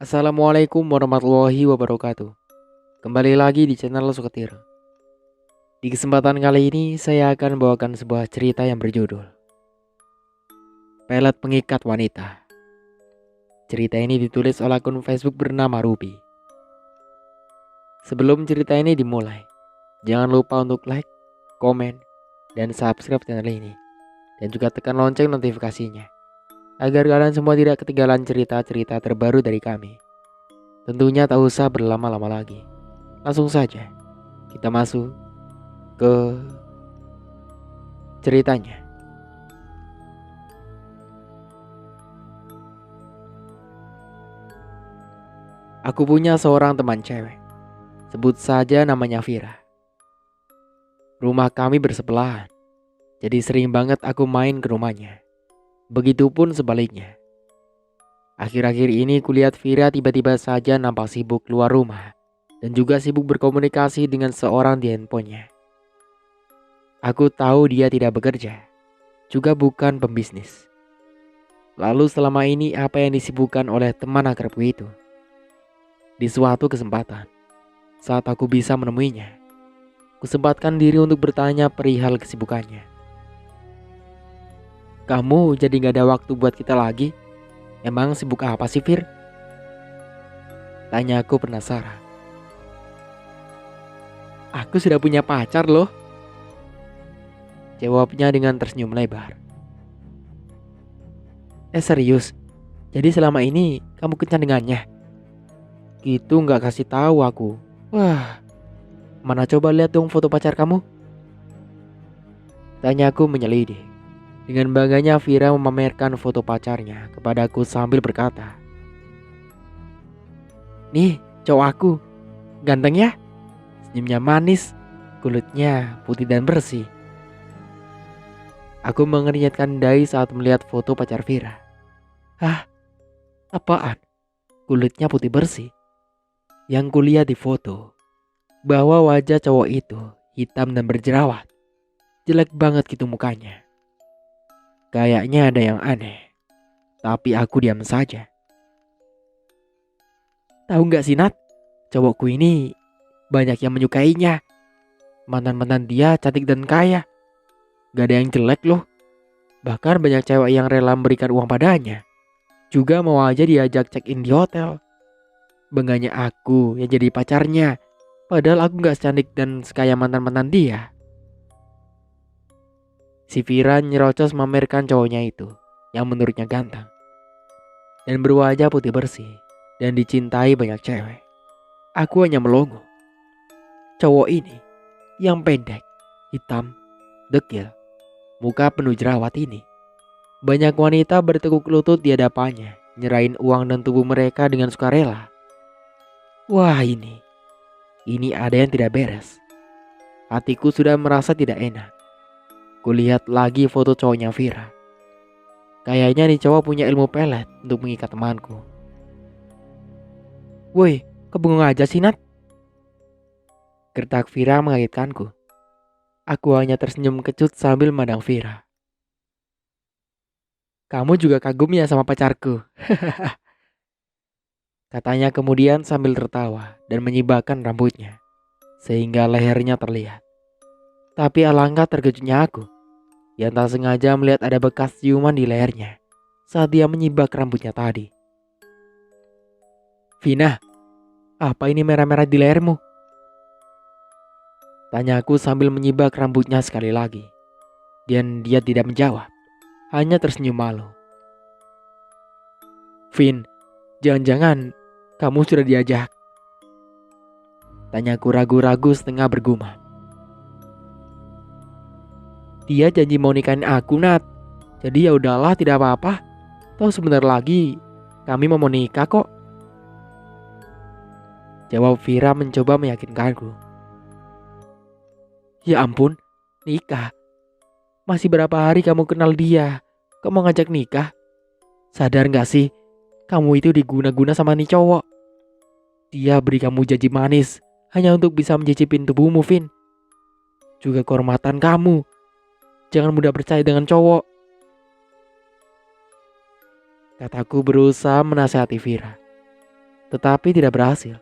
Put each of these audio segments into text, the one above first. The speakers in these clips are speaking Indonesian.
Assalamualaikum warahmatullahi wabarakatuh. Kembali lagi di channel Suketir. Di kesempatan kali ini saya akan membawakan sebuah cerita yang berjudul Pelet Pengikat Wanita. Cerita ini ditulis oleh akun Facebook bernama Ruby. Sebelum cerita ini dimulai, jangan lupa untuk like, komen, dan subscribe channel ini. Dan juga tekan lonceng notifikasinya, agar kalian semua tidak ketinggalan cerita-cerita terbaru dari kami. Tentunya tak usah berlama-lama lagi. Langsung saja kita masuk ke ceritanya. Aku punya seorang teman cewek. Sebut saja namanya Vira. Rumah kami bersebelahan. Jadi sering banget aku main ke rumahnya. Begitupun sebaliknya. Akhir-akhir ini kulihat Vira tiba-tiba saja nampak sibuk keluar rumah. Dan juga sibuk berkomunikasi dengan seorang di handphonenya. Aku tahu dia tidak bekerja. Juga bukan pembisnis. Lalu selama ini apa yang disibukkan oleh teman akrabku itu? Di suatu kesempatan, saat aku bisa menemuinya, kusempatkan diri untuk bertanya perihal kesibukannya. Kamu jadi gak ada waktu buat kita lagi? Emang sibuk apa sih, Fir? Tanya aku penasaran. Aku sudah punya pacar loh. Jawabnya dengan tersenyum lebar. Serius? Jadi selama ini kamu kencan dengannya? Gitu gak kasih tahu aku. Wah, mana coba lihat dong foto pacar kamu? Tanyaku menyelidik. Dengan bangganya Vira memamerkan foto pacarnya kepadaku sambil berkata, "Nih cowok aku, ganteng ya? Senyumnya manis, kulitnya putih dan bersih." Aku mengernyitkan dahi saat melihat foto pacar Vira. Hah? Apaan? Kulitnya putih bersih? Yang kulihat di foto, bahwa wajah cowok itu hitam dan berjerawat. Jelek banget gitu mukanya. Kayaknya ada yang aneh. Tapi aku diam saja. Tahu gak sih Nat? Cowokku ini banyak yang menyukainya. Mantan-mantan dia cantik dan kaya. Gak ada yang jelek loh. Bahkan banyak cewek yang rela memberikan uang padanya. Juga mau aja diajak check-in di hotel. Bangganya aku yang jadi pacarnya. Padahal aku gak secantik dan sekaya mantan-mantan dia. Si Vira nyerocos memamerkan cowoknya itu, yang menurutnya ganteng dan berwajah putih bersih dan dicintai banyak cewek. Aku hanya melongo. Cowok ini yang pendek, hitam, dekil, muka penuh jerawat ini. Banyak wanita bertekuk lutut di hadapannya, nyerahin uang dan tubuh mereka dengan sukarela. Wah, ini ada yang tidak beres. Hatiku sudah merasa tidak enak. Kulihat lagi foto cowoknya Vira. Kayaknya nih cowok punya ilmu pelet untuk mengikat temanku. Woi, kebengong aja sih Nat? Gertak Vira mengagetkanku. Aku hanya tersenyum kecut sambil memandang Vira. Kamu juga kagum ya sama pacarku? Katanya kemudian sambil tertawa dan menyibakkan rambutnya, sehingga lehernya terlihat. Tapi alangkah terkejutnya aku, yang tak sengaja melihat ada bekas ciuman di lehernya saat dia menyibak rambutnya tadi. Vina, apa ini merah-merah di lehermu? Tanyaku sambil menyibak rambutnya sekali lagi. Dan dia tidak menjawab, hanya tersenyum malu. Vin, jangan-jangan kamu sudah diajak? Tanyaku ragu-ragu setengah bergumam. Dia janji mau nikahin aku Nat. Jadi ya udahlah tidak apa-apa. Toh sebentar lagi kami mau nikah kok. Jawab Vira mencoba meyakinkanku. Ya ampun, nikah? Masih berapa hari kamu kenal dia? Kok mau ngajak nikah? Sadar gak sih? Kamu itu diguna-guna sama nih cowok. Dia beri kamu janji manis hanya untuk bisa mencicipin tubuhmu, Vin. Juga kehormatan kamu. Jangan mudah percaya dengan cowok. Kataku berusaha menasihati Vira. Tetapi tidak berhasil.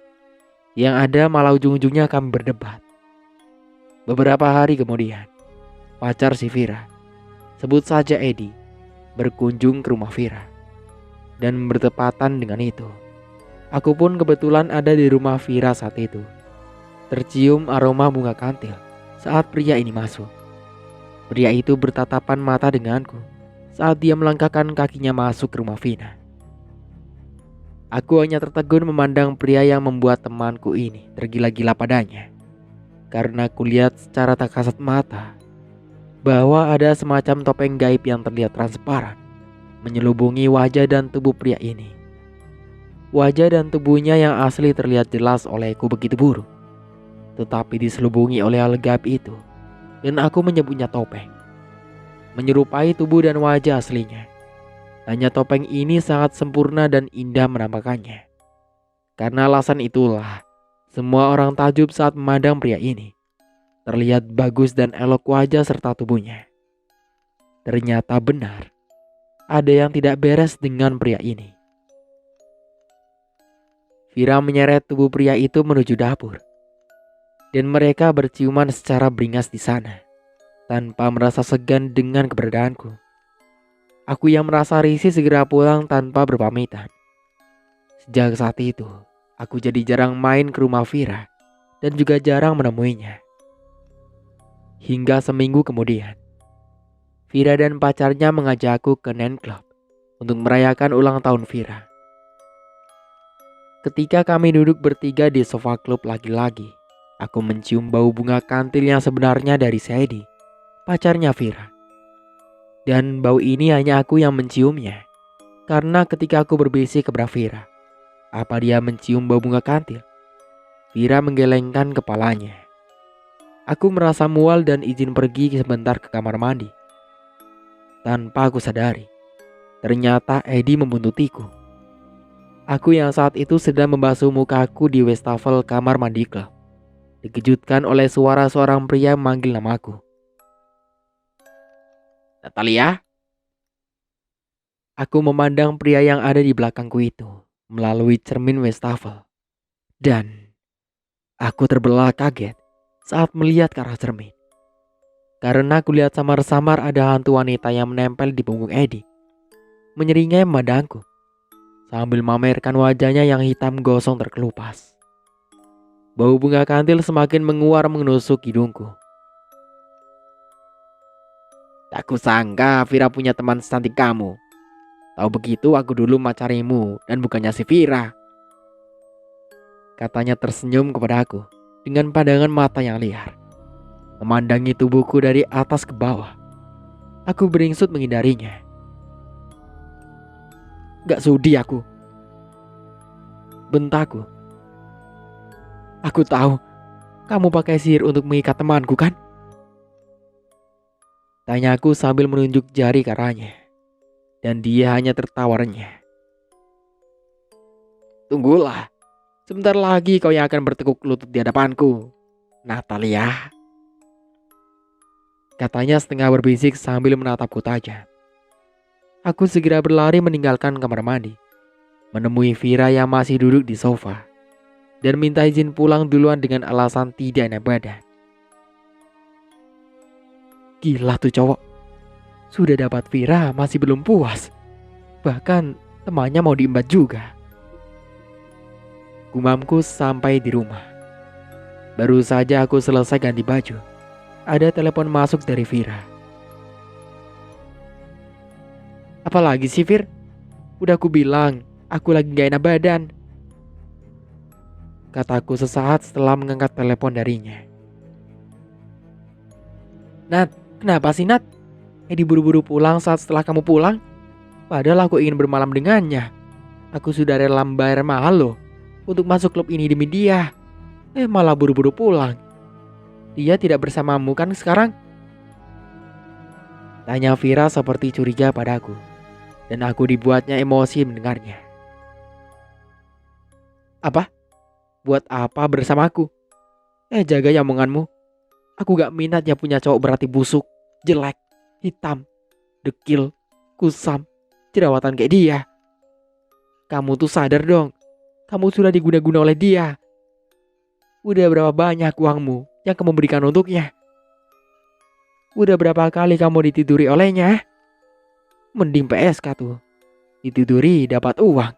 Yang ada malah ujung-ujungnya kami berdebat. Beberapa hari kemudian, pacar si Vira, sebut saja Edi, berkunjung ke rumah Vira. Dan bertepatan dengan itu, aku pun kebetulan ada di rumah Vira saat itu. Tercium aroma bunga kantil saat pria ini masuk. Pria itu bertatapan mata denganku saat dia melangkahkan kakinya masuk ke rumah Vina. Aku hanya tertegun memandang pria yang membuat temanku ini tergila-gila padanya. Karena kulihat secara tak kasat mata bahwa ada semacam topeng gaib yang terlihat transparan menyelubungi wajah dan tubuh pria ini. Wajah dan tubuhnya yang asli terlihat jelas olehku begitu buruk, tetapi diselubungi oleh hal gaib itu, dan aku menyebutnya topeng. Menyerupai tubuh dan wajah aslinya. Hanya topeng ini sangat sempurna dan indah menampakkannya. Karena alasan itulah, semua orang takjub saat memandang pria ini. Terlihat bagus dan elok wajah serta tubuhnya. Ternyata benar, ada yang tidak beres dengan pria ini. Vira menyeret tubuh pria itu menuju dapur. Dan mereka berciuman secara beringas di sana, tanpa merasa segan dengan keberadaanku. Aku yang merasa risih segera pulang tanpa berpamitan. Sejak saat itu, aku jadi jarang main ke rumah Vira dan juga jarang menemuinya. Hingga seminggu kemudian, Vira dan pacarnya mengajakku ke nightclub untuk merayakan ulang tahun Vira. Ketika kami duduk bertiga di sofa klub lagi-lagi, aku mencium bau bunga kantil yang sebenarnya dari Sedi, pacarnya Vira. Dan bau ini hanya aku yang menciumnya. Karena ketika aku berbisik kepada Vira, apa dia mencium bau bunga kantil? Vira menggelengkan kepalanya. Aku merasa mual dan izin pergi sebentar ke kamar mandi. Tanpa aku sadari, ternyata Edi membuntutiku. Aku yang saat itu sedang membasuh mukaku di wastafel kamar mandi klub, dikejutkan oleh suara seorang pria memanggil namaku. Natalia? Aku memandang pria yang ada di belakangku itu melalui cermin wastafel. Dan aku terbelah kaget saat melihat ke arah cermin. Karena kulihat samar-samar ada hantu wanita yang menempel di punggung Edi, menyeringai memandangku sambil memamerkan wajahnya yang hitam gosong terkelupas. Bau bunga kantil semakin menguar menusuk hidungku. Tak kusangka Vira punya teman secantik kamu. Tahu begitu aku dulu macarimu dan bukannya si Vira. Katanya tersenyum kepada aku dengan pandangan mata yang liar, memandangi tubuhku dari atas ke bawah. Aku beringsut menghindarinya. Gak sudi aku, bentakku. Aku tahu kamu pakai sihir untuk mengikat temanku kan? Tanyaku sambil menunjuk jari ke arahnya. Dan dia hanya tertawa renyah. Tunggulah, sebentar lagi kau yang akan bertekuk lutut di hadapanku, Natalia. Katanya setengah berbisik sambil menatapku tajam. Aku segera berlari meninggalkan kamar mandi, menemui Vira yang masih duduk di sofa, dan minta izin pulang duluan dengan alasan tidak enak badan. Gila tuh cowok, sudah dapat Vira masih belum puas. Bahkan temannya mau diembat juga. Gumamku sampai di rumah. Baru saja aku selesai ganti baju, ada telepon masuk dari Vira. Apalagi sih Vir? Udah aku bilang, aku lagi gak enak badan, kataku sesaat setelah mengangkat telepon darinya. Nat, kenapa sih Nat? Edi buru-buru pulang saat setelah kamu pulang. Padahal aku ingin bermalam dengannya. Aku sudah rela bayar mahal loh untuk masuk klub ini demi dia. Malah buru-buru pulang. Dia tidak bersamamu kan sekarang? Tanya Vira seperti curiga padaku. Dan aku dibuatnya emosi mendengarnya. Apa? Buat apa bersamaku? Jaga ya omonganmu. Aku gak minat ya punya cowok berarti busuk, jelek, hitam, dekil, kusam, jerawatan kayak dia. Kamu tuh sadar dong, Kamu sudah diguna-guna oleh dia. Udah berapa banyak uangmu yang kamu berikan untuknya? Udah berapa kali kamu ditiduri olehnya? Mending PSK tuh. Ditiduri dapat uang.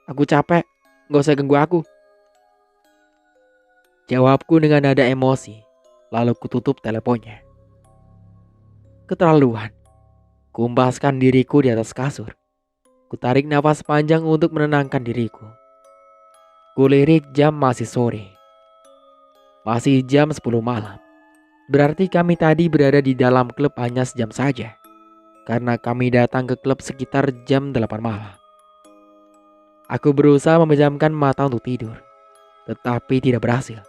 Aku capek, gak usah ganggu aku. Jawabku dengan nada emosi. Lalu kututup teleponnya. Keterlaluan. Kumpaskan diriku di atas kasur. Kutarik nafas panjang untuk menenangkan diriku. Kulirik jam masih sore. Masih jam 10 malam. Berarti kami tadi berada di dalam klub hanya sejam saja. Karena kami datang ke klub sekitar jam 8 malam. Aku berusaha memejamkan mata untuk tidur. Tetapi tidak berhasil.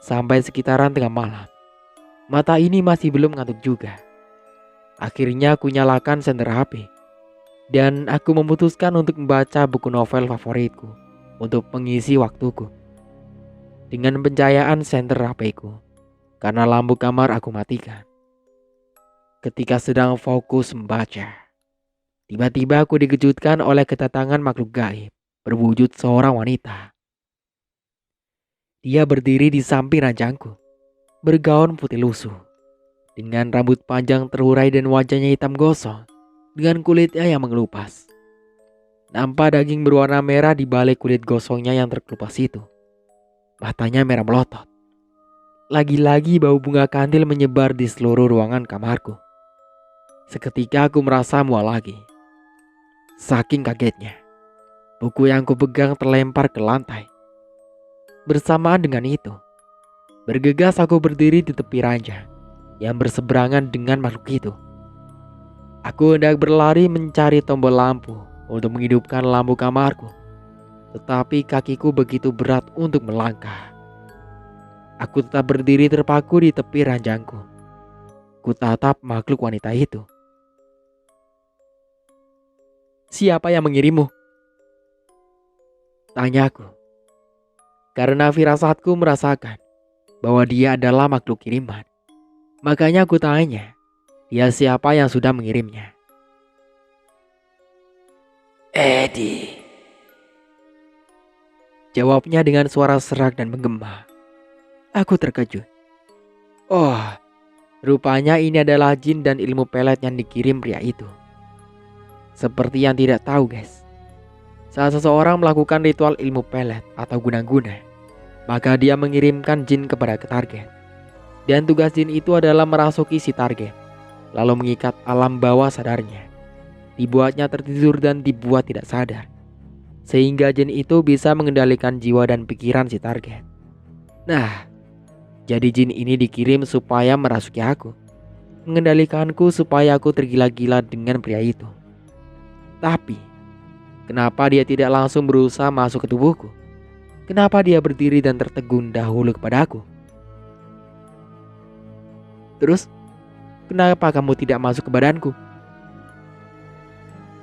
Sampai sekitaran tengah malam. Mata ini masih belum ngantuk juga. Akhirnya aku nyalakan senter HP. Dan aku memutuskan untuk membaca buku novel favoritku untuk mengisi waktuku. Dengan pencahayaan senter HP-ku. Karena lampu kamar aku matikan. Ketika sedang fokus membaca. Tiba-tiba aku dikejutkan oleh kedatangan makhluk gaib. Berwujud seorang wanita. Dia berdiri di samping ranjangku. Bergaun putih lusuh. Dengan rambut panjang terurai dan wajahnya hitam gosong. Dengan kulitnya yang mengelupas. Nampak daging berwarna merah di balik kulit gosongnya yang terkelupas itu. Matanya merah melotot. Lagi-lagi bau bunga kantil menyebar di seluruh ruangan kamarku. Seketika aku merasa mual lagi. Saking kagetnya. Buku yang kupegang terlempar ke lantai. Bersamaan dengan itu, bergegas aku berdiri di tepi ranjang yang berseberangan dengan makhluk itu. Aku hendak berlari mencari tombol lampu untuk menghidupkan lampu kamarku. Tetapi kakiku begitu berat untuk melangkah. Aku tetap berdiri terpaku di tepi ranjangku. Kutatap makhluk wanita itu. Siapa yang mengirimmu? Tanyaku. Karena firasatku merasakan bahwa dia adalah makhluk kiriman. Makanya aku tanya, dia siapa yang sudah mengirimnya? Eddie. Jawabnya dengan suara serak dan menggema. Aku terkejut. Oh, rupanya ini adalah jin dan ilmu pelet yang dikirim pria itu. Seperti yang tidak tahu guys. Saat seseorang melakukan ritual ilmu pelet atau guna-guna, maka dia mengirimkan jin kepada target. Dan tugas jin itu adalah merasuki si target, lalu mengikat alam bawah sadarnya. Dibuatnya tertidur dan dibuat tidak sadar. Sehingga jin itu bisa mengendalikan jiwa dan pikiran si target. Nah, jadi jin ini dikirim supaya merasuki aku. Mengendalikanku supaya aku tergila-gila dengan pria itu. Tapi, kenapa dia tidak langsung berusaha masuk ke tubuhku? Kenapa dia berdiri dan tertegun dahulu kepadaku? Terus, kenapa kamu tidak masuk ke badanku?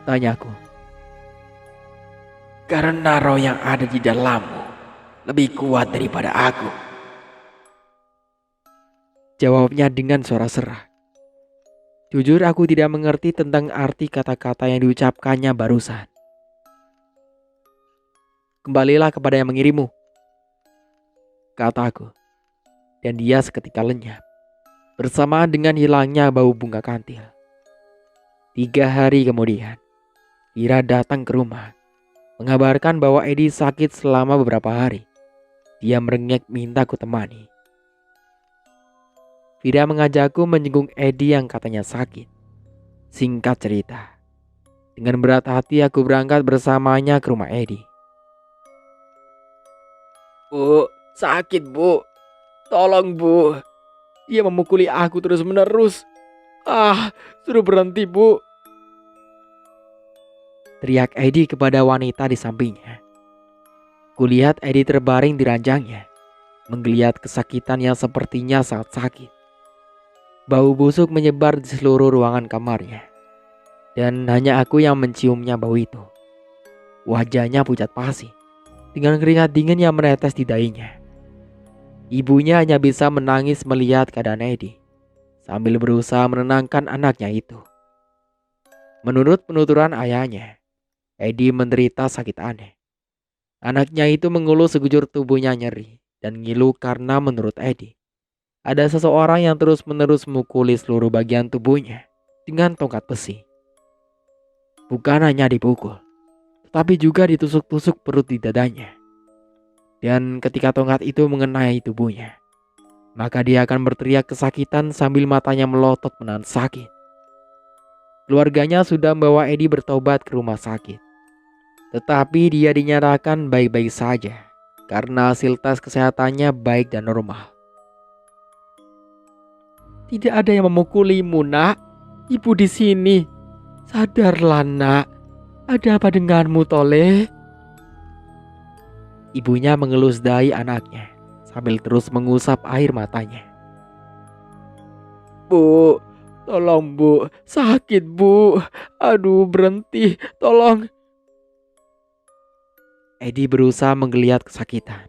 Tanyaku. Karena roh yang ada di dalammu lebih kuat daripada aku. Jawabnya dengan suara serak. Jujur aku tidak mengerti tentang arti kata-kata yang diucapkannya barusan. Kembalilah kepada yang mengirimmu, kataku. Dan dia seketika lenyap. Bersamaan dengan hilangnya bau bunga kantil. 3 hari kemudian, Ira datang ke rumah. Mengabarkan bahwa Eddie sakit selama beberapa hari. Dia merengek minta ku temani. Vira mengajakku menjenguk Eddie yang katanya sakit. Singkat cerita, dengan berat hati aku berangkat bersamanya ke rumah Eddie. Bu, sakit bu. Tolong bu. Dia memukuli aku terus menerus. Suruh berhenti bu. Teriak Eddie kepada wanita di sampingnya. Kulihat Eddie terbaring di ranjangnya. Menggeliat kesakitan yang sepertinya sangat sakit. Bau busuk menyebar di seluruh ruangan kamarnya. Dan hanya aku yang menciumnya bau itu. Wajahnya pucat pasi. Dengan keringat dingin yang menetes di dahinya. Ibunya hanya bisa menangis melihat keadaan Eddie. Sambil berusaha menenangkan anaknya itu. Menurut penuturan ayahnya, Eddie menderita sakit aneh. Anaknya itu mengeluh sekujur tubuhnya nyeri dan ngilu karena menurut Edi, ada seseorang yang terus-menerus memukuli seluruh bagian tubuhnya dengan tongkat besi. Bukan hanya dipukul, tetapi juga ditusuk-tusuk perut di dadanya. Dan ketika tongkat itu mengenai tubuhnya, maka dia akan berteriak kesakitan sambil matanya melotot menahan sakit. Keluarganya sudah membawa Edi bertobat ke rumah sakit, tetapi dia dinyatakan baik-baik saja karena hasil tes kesehatannya baik dan normal. Tidak ada yang memukulimu, nak. Ibu di sini. Sadarlah, nak. Ada apa denganmu, Toleh? Ibunya mengelus dahi anaknya sambil terus mengusap air matanya. Bu, tolong bu, sakit bu. Aduh, berhenti, tolong. Edi berusaha menggeliat kesakitan.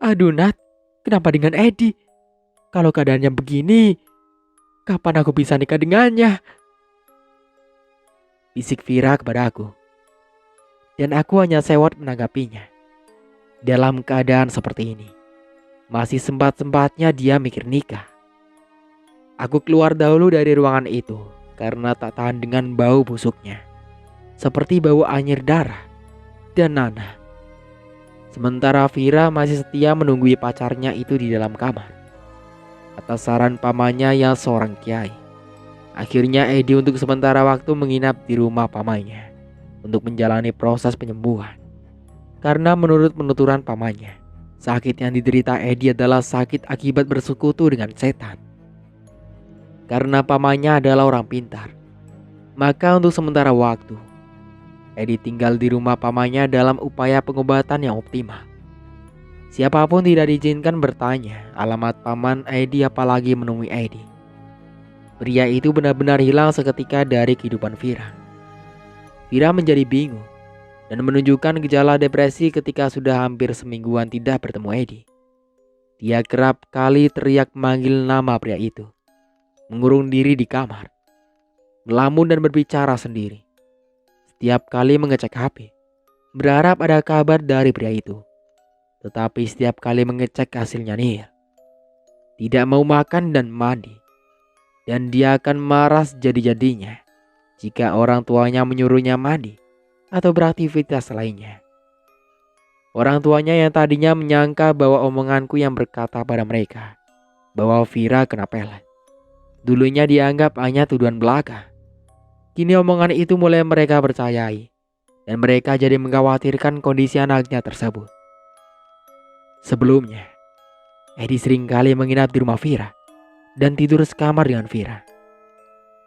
Aduh Nat, kenapa dengan Edi? Kalau keadaannya begini, kapan aku bisa nikah dengannya? Bisik Vira kepada aku. Dan aku hanya sewot menanggapinya. Dalam keadaan seperti ini, masih sempat-sempatnya dia mikir nikah. Aku keluar dahulu dari ruangan itu karena tak tahan dengan bau busuknya, seperti bau anyir darah dan nanah. Sementara Vira masih setia menunggui pacarnya itu di dalam kamar. Atas saran pamannya yang seorang kiai, akhirnya Edi untuk sementara waktu menginap di rumah pamannya untuk menjalani proses penyembuhan. Karena menurut penuturan pamannya, sakit yang diderita Edi adalah sakit akibat bersekutu dengan setan. Karena pamannya adalah orang pintar, maka untuk sementara waktu Edi tinggal di rumah pamannya dalam upaya pengobatan yang optimal. Siapapun tidak diizinkan bertanya alamat paman Edi, apalagi menemui Edi. Pria itu benar-benar hilang seketika dari kehidupan Vira. Vira menjadi bingung dan menunjukkan gejala depresi ketika sudah hampir semingguan tidak bertemu Edi. Dia kerap kali teriak memanggil nama pria itu, mengurung diri di kamar, melamun dan berbicara sendiri. Setiap kali mengecek HP, berharap ada kabar dari pria itu. Tetapi setiap kali mengecek hasilnya nihil. Tidak mau makan dan mandi. Dan dia akan marah sejadi-jadinya jika orang tuanya menyuruhnya mandi atau beraktivitas lainnya. Orang tuanya yang tadinya menyangka bahwa omonganku yang berkata pada mereka bahwa Vira kena pelet, dulunya dianggap hanya tuduhan belaka. Kini omongan itu mulai mereka percayai, dan mereka jadi mengkhawatirkan kondisi anaknya tersebut. Sebelumnya, Edi seringkali menginap di rumah Vira dan tidur sekamar dengan Vira.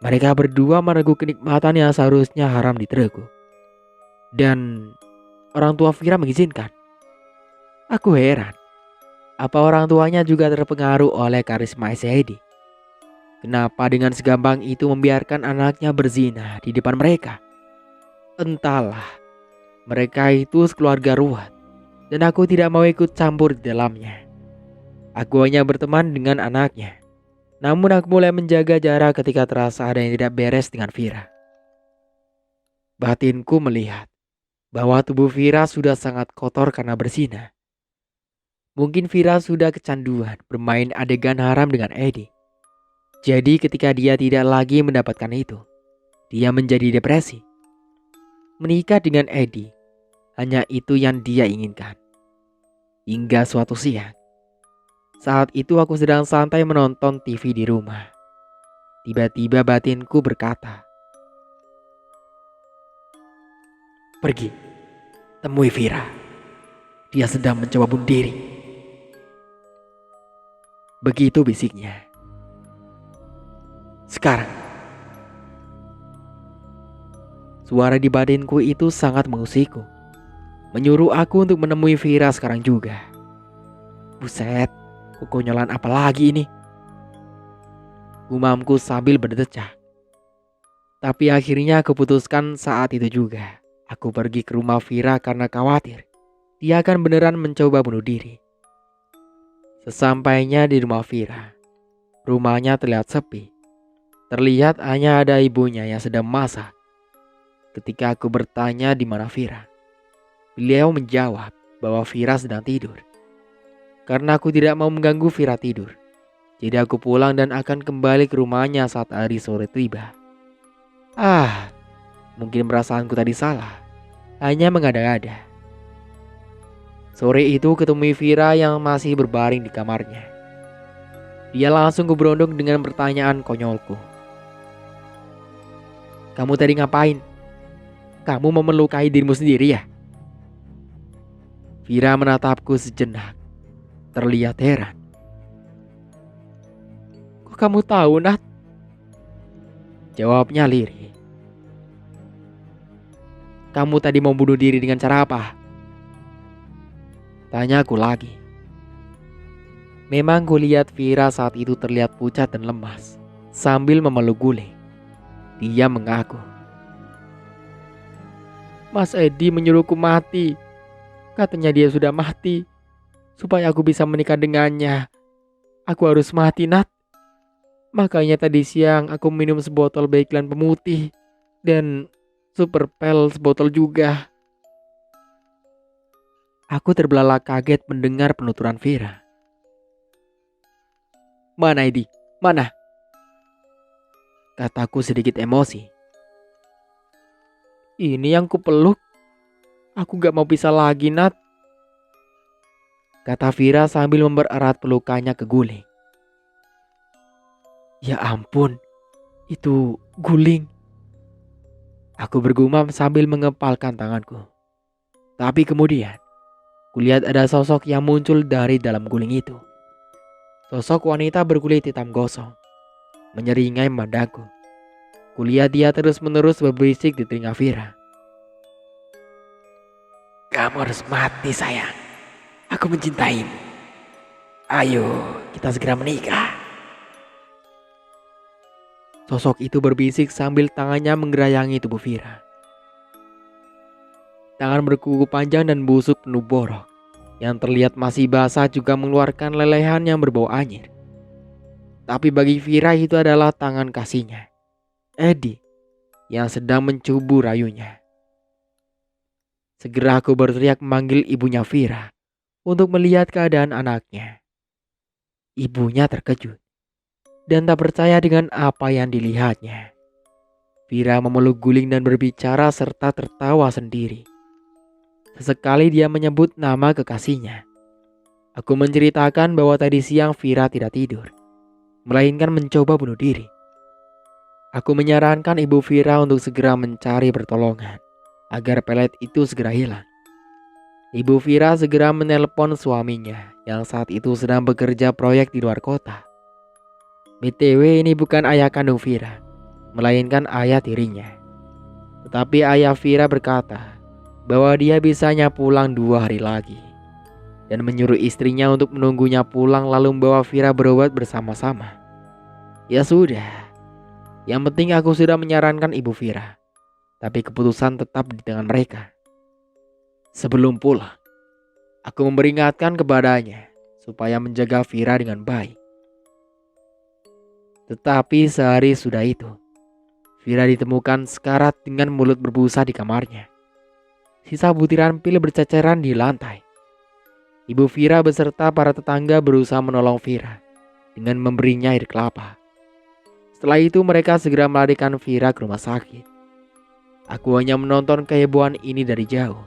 Mereka berdua meregu kenikmatan yang seharusnya haram diteregu. Dan orang tua Vira mengizinkan. Aku heran, apa orang tuanya juga terpengaruh oleh karisma Edi? Kenapa dengan segampang itu membiarkan anaknya berzina di depan mereka? Entahlah, mereka itu sekeluarga ruwet dan aku tidak mau ikut campur di dalamnya. Aku hanya berteman dengan anaknya. Namun aku mulai menjaga jarak ketika terasa ada yang tidak beres dengan Vira. Batinku melihat bahwa tubuh Vira sudah sangat kotor karena berzina. Mungkin Vira sudah kecanduan bermain adegan haram dengan Edi. Jadi ketika dia tidak lagi mendapatkan itu, dia menjadi depresi. Menikah dengan Edi, hanya itu yang dia inginkan. Hingga suatu siang, saat itu aku sedang santai menonton TV di rumah. Tiba-tiba batinku berkata, "Pergi, temui Vira. Dia sedang mencoba bunuh diri." Begitu bisiknya. Sekarang. Suara di batinku itu sangat mengusikku, menyuruh aku untuk menemui Vira sekarang juga. Buset, kekonyolan apa lagi ini? Gumamku sambil berdecak. Tapi akhirnya aku putuskan saat itu juga. Aku pergi ke rumah Vira karena khawatir dia akan beneran mencoba bunuh diri. Sesampainya di rumah Vira, rumahnya terlihat sepi. Terlihat hanya ada ibunya yang sedang masak. Ketika aku bertanya di mana Vira, Beliau menjawab bahwa Vira sedang tidur. Karena aku tidak mau mengganggu Vira tidur, jadi aku pulang dan akan kembali ke rumahnya saat hari sore tiba. Mungkin perasaanku tadi salah, hanya mengada-ada. Sore itu ketemu Vira yang masih berbaring di kamarnya. Dia langsung keberondong dengan pertanyaan konyolku. Kamu tadi ngapain? Kamu mau melukai dirimu sendiri ya? Vira menatapku sejenak, terlihat heran. Kok kamu tahu, Nat? Jawabnya lirih. Kamu tadi mau bunuh diri dengan cara apa? Tanyaku lagi. Memang kulihat Vira saat itu terlihat pucat dan lemas sambil memeluk guling. Dia mengaku. Mas Edi menyuruhku mati. Katanya dia sudah mati. Supaya aku bisa menikah dengannya, aku harus mati, Nat. Makanya tadi siang aku minum sebotol baiklan pemutih dan super pel sebotol juga. Aku terbelalak kaget mendengar penuturan Vira. Mana Edi? Mana? Kataku sedikit emosi. Ini yang kupeluk. Aku gak mau pisah lagi, Nat. Kata Vira sambil mempererat pelukannya ke guling. Ya ampun, itu guling. Aku bergumam sambil mengepalkan tanganku. Tapi kemudian, kulihat ada sosok yang muncul dari dalam guling itu. Sosok wanita berkulit hitam gosong, menyeringai memandangku. Kulihat dia terus-menerus berbisik di telinga Vira. Kamu harus mati, sayang. Aku mencintaimu. Ayo, kita segera menikah. Sosok itu berbisik sambil tangannya menggerayangi tubuh Vira. Tangan berkuku panjang dan busuk penuh borok yang terlihat masih basah juga mengeluarkan lelehan yang berbau anyir. Tapi bagi Vira itu adalah tangan kasihnya, Edi, yang sedang mencubur rayunya. Segera aku berteriak memanggil ibunya Vira untuk melihat keadaan anaknya. Ibunya terkejut dan tak percaya dengan apa yang dilihatnya. Vira memeluk guling dan berbicara serta tertawa sendiri. Sesekali dia menyebut nama kekasihnya. Aku menceritakan bahwa tadi siang Vira tidak tidur, melainkan mencoba bunuh diri. Aku menyarankan ibu Vira untuk segera mencari pertolongan agar pelet itu segera hilang. Ibu Vira segera menelpon suaminya yang saat itu sedang bekerja proyek di luar kota. BTW ini bukan ayah kandung Vira, melainkan ayah tirinya. Tetapi ayah Vira berkata bahwa dia bisanya pulang 2 hari lagi dan menyuruh istrinya untuk menunggunya pulang lalu membawa Vira berobat bersama-sama. Ya sudah, yang penting aku sudah menyarankan ibu Vira, tapi keputusan tetap di tangan mereka. Sebelum pulang, aku memperingatkan kepadanya supaya menjaga Vira dengan baik. Tetapi sehari sudah itu, Vira ditemukan sekarat dengan mulut berbusa di kamarnya. Sisa butiran pil berceceran di lantai. Ibu Vira beserta para tetangga berusaha menolong Vira dengan memberinya air kelapa. Setelah itu mereka segera melarikan Vira ke rumah sakit. Aku hanya menonton kehebohan ini dari jauh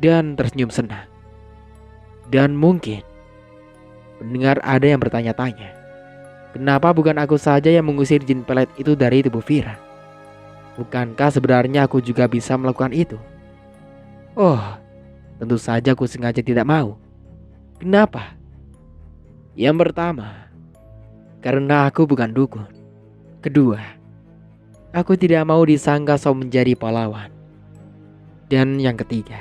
dan tersenyum senang. Dan mungkin pendengar ada yang bertanya-tanya, kenapa bukan aku saja yang mengusir jin pelet itu dari tubuh Vira? Bukankah sebenarnya aku juga bisa melakukan itu? Oh, tentu saja aku sengaja tidak mau. Kenapa? Yang pertama, karena aku bukan dukun. Kedua, aku tidak mau disangka sok menjadi pahlawan. Dan yang ketiga,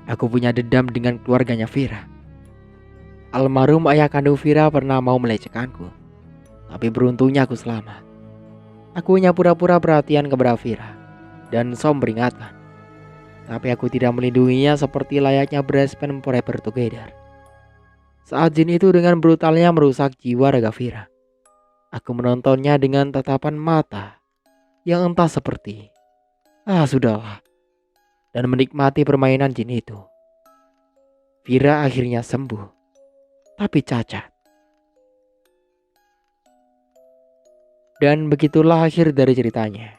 aku punya dendam dengan keluarganya Vira. Almarhum ayah kandung Vira pernah mau melecehkanku, tapi beruntungnya aku selamat. Aku hanya pura-pura perhatian kepada Vira dan sok memperingatkan. Tapi aku tidak melindunginya seperti layaknya best friend forever together. Saat jin itu dengan brutalnya merusak jiwa raga Vira, aku menontonnya dengan tatapan mata yang entah seperti, sudahlah. dan menikmati permainan jin itu. Vira akhirnya sembuh, tapi cacat. Dan begitulah akhir dari ceritanya.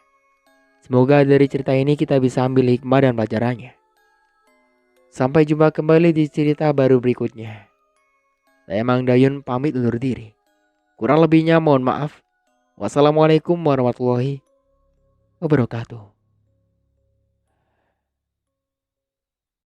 Semoga dari cerita ini kita bisa ambil hikmah dan pelajarannya. Sampai jumpa kembali di cerita baru berikutnya. Saya Mang Dayun pamit undur diri. Kurang lebihnya mohon maaf. Wassalamualaikum warahmatullahi wabarakatuh.